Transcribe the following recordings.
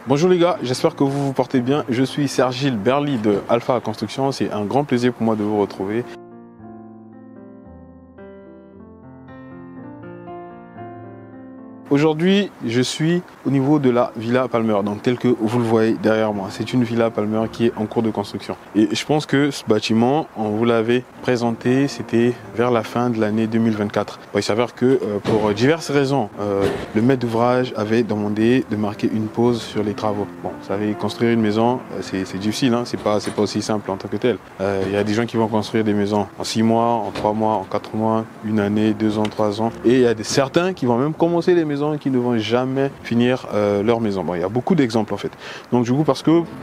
Bonjour les gars, j'espère que vous vous portez bien. Je suis Sergile Berly de Alpha Construction. C'est un grand plaisir pour moi de vous retrouver. Aujourd'hui, je suis au niveau de la Villa Palmer, donc tel que vous le voyez derrière moi. C'est une Villa Palmer qui est en cours de construction. Et je pense que ce bâtiment, on vous l'avait présenté, c'était vers la fin de l'année 2024. Bon, il s'avère que pour diverses raisons, le maître d'ouvrage avait demandé de marquer une pause sur les travaux. Bon, vous savez, construire une maison, c'est difficile, hein, c'est pas aussi simple en tant que tel. Il y a des gens qui vont construire des maisons en 6 mois, en 3 mois, en 4 mois, 1 année, 2 ans, 3 ans. Et il y a certains qui vont même commencer les maisons qui ne vont jamais finir leur maison. Bon, il y a beaucoup d'exemples en fait. Donc du coup,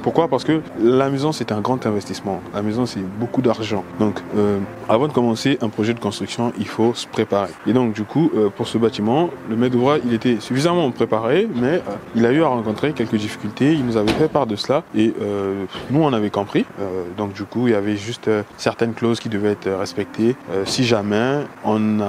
pourquoi? Parce que la maison c'est un grand investissement. La maison c'est beaucoup d'argent. Donc avant de commencer un projet de construction, il faut se préparer. Et donc du coup, pour ce bâtiment, le maître d'ouvrage il était suffisamment préparé, mais il a eu à rencontrer quelques difficultés. Il nous avait fait part de cela et nous on avait compris. Donc du coup, il y avait juste certaines clauses qui devaient être respectées. Si jamais on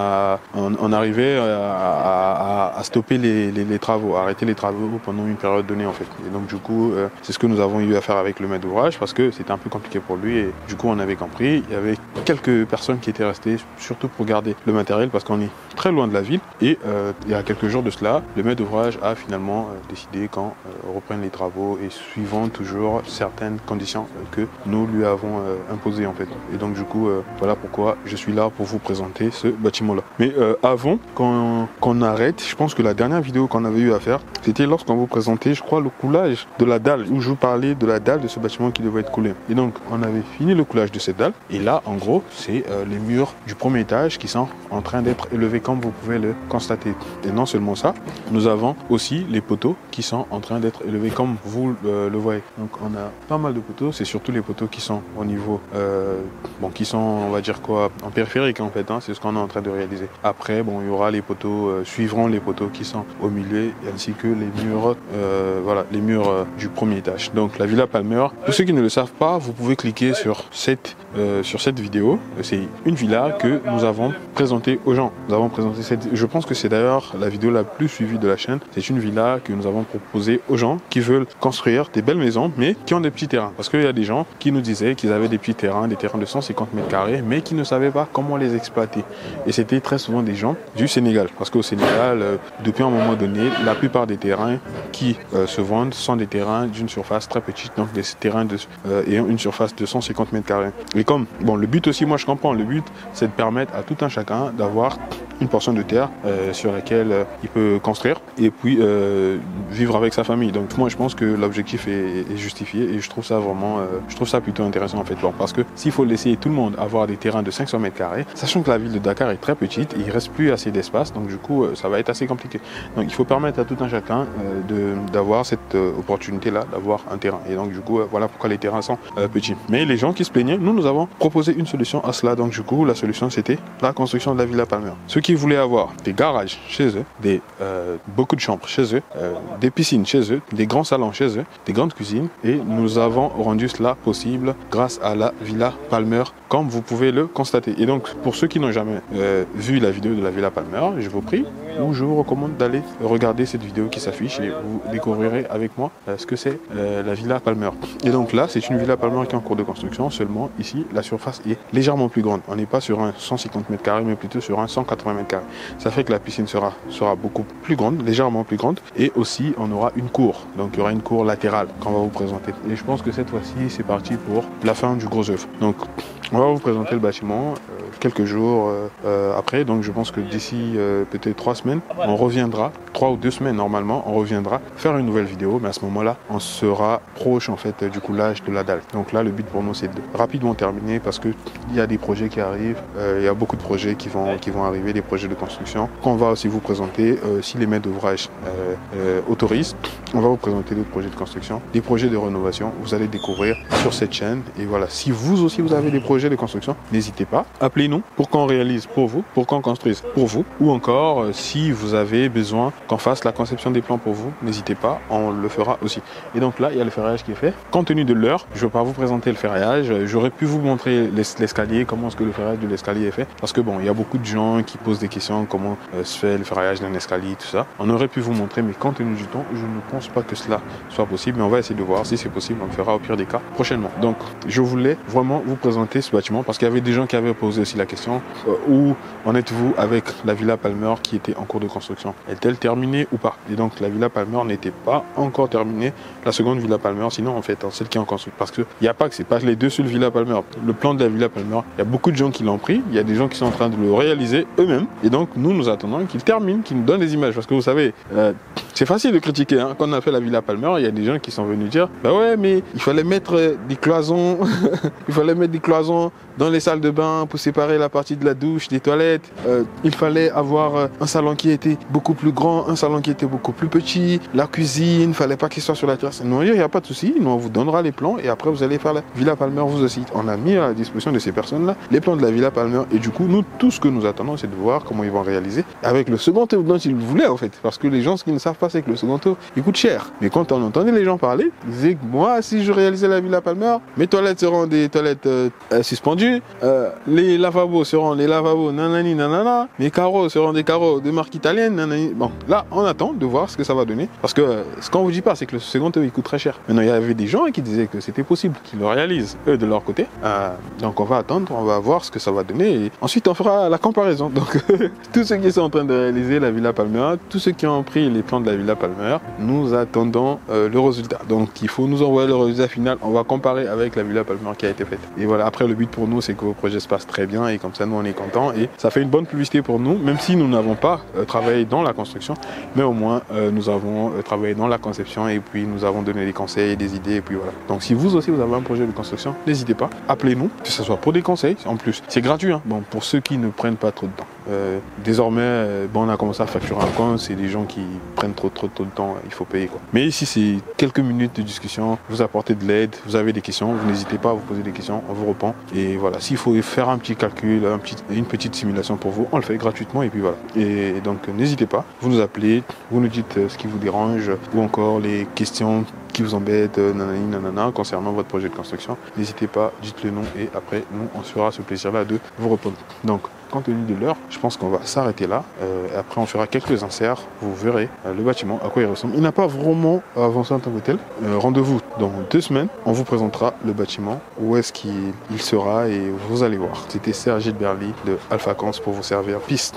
arrivait à stopper les travaux, arrêter les travaux pendant une période donnée en fait. Et donc du coup, c'est ce que nous avons eu à faire avec le maître d'ouvrage parce que c'était un peu compliqué pour lui et du coup on avait compris. Il y avait quelques personnes qui étaient restées surtout pour garder le matériel parce qu'on est très loin de la ville et il y a quelques jours de cela, le maître d'ouvrage a finalement décidé quand reprennent les travaux et suivant toujours certaines conditions que nous lui avons imposées en fait. Et donc du coup, voilà pourquoi je suis là pour vous présenter ce bâtiment là. Mais avant qu'on arrête, je pense que la dernière vidéo qu'on avait eu à faire, c'était lorsqu'on vous présentait, je crois, le coulage de la dalle, où je vous parlais de la dalle de ce bâtiment qui devait être coulé. Et donc, on avait fini le coulage de cette dalle. Et là, en gros, c'est les murs du premier étage qui sont en train d'être élevés, comme vous pouvez le constater. Et non seulement ça, nous avons aussi les poteaux qui sont en train d'être élevés, comme vous le voyez. Donc, on a pas mal de poteaux. C'est surtout les poteaux qui sont au niveau, qui sont, on va dire quoi, en périphérique en fait. Hein, c'est ce qu'on est en train de réaliser. Après, bon, il y aura les poteaux suivront les poteaux qui sont au milieu ainsi que les murs, les murs du premier étage. Donc la Villa Palmer, pour ceux qui ne le savent pas, vous pouvez cliquer sur cette vidéo. C'est une villa que nous avons présentée aux gens. Nous avons présenté je pense que c'est d'ailleurs la vidéo la plus suivie de la chaîne. C'est une villa que nous avons proposée aux gens qui veulent construire des belles maisons, mais qui ont des petits terrains. Parce qu'il y a des gens qui nous disaient qu'ils avaient des petits terrains, des terrains de 150 mètres carrés, mais qui ne savaient pas comment les exploiter. Et c'était très souvent des gens du Sénégal. Parce qu'au Sénégal, depuis un moment donné, la plupart des terrains qui se vendent sont des terrains d'une surface très petite, donc des terrains ayant une surface de 150 mètres carrés. Et comme, le but aussi, moi je comprends, le but c'est de permettre à tout un chacun d'avoir une portion de terre sur laquelle il peut construire et puis vivre avec sa famille. Donc moi je pense que l'objectif est justifié et je trouve ça plutôt intéressant en fait. Parce que s'il faut laisser tout le monde avoir des terrains de 500 mètres carrés, sachant que la ville de Dakar est très petite, il ne reste plus assez d'espace, donc du coup ça va être assez compliqué. Donc il faut permettre à tout un chacun d'avoir cette opportunité-là, d'avoir un terrain. Et donc du coup, voilà pourquoi les terrains sont petits. Mais les gens qui se plaignaient, nous avons proposé une solution à cela. Donc du coup, la solution c'était la construction de la Villa Palmer. Ceux qui voulaient avoir des garages chez eux, beaucoup de chambres chez eux, des piscines chez eux, des grands salons chez eux, des grandes cuisines, et nous avons rendu cela possible grâce à la Villa Palmer, comme vous pouvez le constater. Et donc pour ceux qui n'ont jamais vu la vidéo de la Villa Palmer, je vous prie, ou je vous recommande d'aller regarder cette vidéo qui s'affiche et vous découvrirez avec moi ce que c'est la Villa Palmer. Et donc là, c'est une Villa Palmer qui est en cours de construction, seulement ici, la surface est légèrement plus grande. On n'est pas sur un 150 mètres carrés, mais plutôt sur un 180 mètres carrés. Ça fait que la piscine sera beaucoup plus grande, légèrement plus grande, et aussi on aura une cour. Donc il y aura une cour latérale qu'on va vous présenter. Et je pense que cette fois-ci, c'est parti pour la fin du gros œuvre. Donc on va vous présenter le bâtiment quelques jours après. Donc je pense que d'ici peut-être 3 semaines, on reviendra, 3 ou 2 semaines normalement, on reviendra faire une nouvelle vidéo. Mais à ce moment-là, on sera proche en fait du coulage de la dalle. Donc là, le but pour nous, c'est de rapidement terminer parce que il y a des projets qui arrivent. Il y a beaucoup de projets qui vont arriver, des projets de construction qu'on va aussi vous présenter si les maîtres d'ouvrage autorisent. On va vous présenter des projets de construction, des projets de rénovation. Vous allez découvrir sur cette chaîne. Et voilà, si vous aussi vous avez des projets projet de construction, n'hésitez pas. Appelez-nous pour qu'on réalise pour vous, pour qu'on construise pour vous. Ou encore, si vous avez besoin qu'on fasse la conception des plans pour vous, n'hésitez pas, on le fera aussi. Et donc là, il y a le ferraillage qui est fait. Compte tenu de l'heure, je ne vais pas vous présenter le ferraillage. J'aurais pu vous montrer l'escalier, comment est-ce que le ferraillage de l'escalier est fait. Parce que bon, il y a beaucoup de gens qui posent des questions, comment se fait le ferraillage d'un escalier, tout ça. On aurait pu vous montrer, mais compte tenu du temps, je ne pense pas que cela soit possible. Mais on va essayer de voir si c'est possible. On le fera au pire des cas prochainement. Donc, je voulais vraiment vous présenter ce bâtiment parce qu'il y avait des gens qui avaient posé aussi la question où en êtes-vous avec la Villa Palmer qui était en cours de construction? Est-elle terminée ou pas? Et donc, la Villa Palmer n'était pas encore terminée. La seconde Villa Palmer, sinon en fait, celle qui est en construction. Parce qu'il n'y a pas que c'est pas les deux seules Villa Palmer. Le plan de la Villa Palmer, il y a beaucoup de gens qui l'ont pris. Il y a des gens qui sont en train de le réaliser eux-mêmes. Et donc, nous attendons qu'il termine, qu'il nous donne des images. Parce que vous savez, c'est facile de critiquer. Hein. Quand on a fait la Villa Palmer, il y a des gens qui sont venus dire bah ouais, mais il fallait mettre des cloisons, il fallait mettre des cloisons dans les salles de bain pour séparer la partie de la douche des toilettes. Il fallait avoir un salon qui était beaucoup plus grand, un salon qui était beaucoup plus petit. La cuisine, il ne fallait pas qu'il soit sur la terrasse. Non, il n'y a pas de souci. Nous, on vous donnera les plans et après, vous allez faire la Villa Palmer vous aussi. On a mis à la disposition de ces personnes-là les plans de la Villa Palmer. Et du coup, nous, tout ce que nous attendons, c'est de voir comment ils vont réaliser avec le second œuvre dont ils voulaient, en fait. Parce que les gens, ce qu'ils ne savent pas, c'est que le second œuvre, il coûte cher. Mais quand on entendait les gens parler, ils disaient que moi, si je réalisais la Villa Palmer, mes toilettes seront des toilettes suspendues, les lavabos seront les lavabos nanani nanana, mes carreaux seront des carreaux de marque italienne nanani. Bon, là, on attend de voir ce que ça va donner. Parce que ce qu'on vous dit pas, c'est que le second œuvre, il coûte très cher. Maintenant, il y avait des gens qui disaient que c'était possible qu'ils le réalisent, eux, de leur côté. Donc, on va attendre, on va voir ce que ça va donner. Et ensuite, on fera la comparaison. Donc, tous ceux qui sont en train de réaliser la Villa Palmer, tous ceux qui ont pris les plans de la Villa Palmer, nous attendons le résultat. Donc, il faut nous envoyer le résultat final. On va comparer avec la Villa Palmer qui a été faite. Et voilà, après, le but pour nous, c'est que vos projets se passent très bien. Et comme ça, nous, on est contents. Et ça fait une bonne publicité pour nous, même si nous n'avons pas travaillé dans la construction. Mais au moins, nous avons travaillé dans la conception et puis nous avons donné des conseils, des idées. Et puis voilà. Donc, si vous aussi, vous avez un projet de construction, n'hésitez pas. Appelez-nous, que ce soit pour des conseils. En plus, c'est gratuit. Hein. Bon, pour ceux qui ne prennent pas trop de temps. Désormais, on a commencé à facturer un compte. C'est des gens qui prennent trop de temps. Il faut payer, quoi. Mais ici, c'est quelques minutes de discussion. Vous apportez de l'aide. Vous avez des questions. Vous n'hésitez pas à vous poser des questions. On vous répond. Et voilà. S'il faut faire un petit calcul, une petite simulation pour vous, on le fait gratuitement. Et puis voilà. Et donc, n'hésitez pas. Vous nous appelez. Vous nous dites ce qui vous dérange ou encore les questions qui vous embêtent, nanani, nanana, concernant votre projet de construction. N'hésitez pas, dites le nom et après, nous, on se fera ce plaisir-là de vous répondre. Donc, compte tenu de l'heure, je pense qu'on va s'arrêter là. Après, on fera quelques inserts. Vous verrez le bâtiment, à quoi il ressemble. Il n'a pas vraiment avancé en tant que tel. Rendez-vous dans 2 semaines. On vous présentera le bâtiment, où est-ce qu'il sera et vous allez voir. C'était Serge Berly de Alpha Cons pour vous servir. Peace.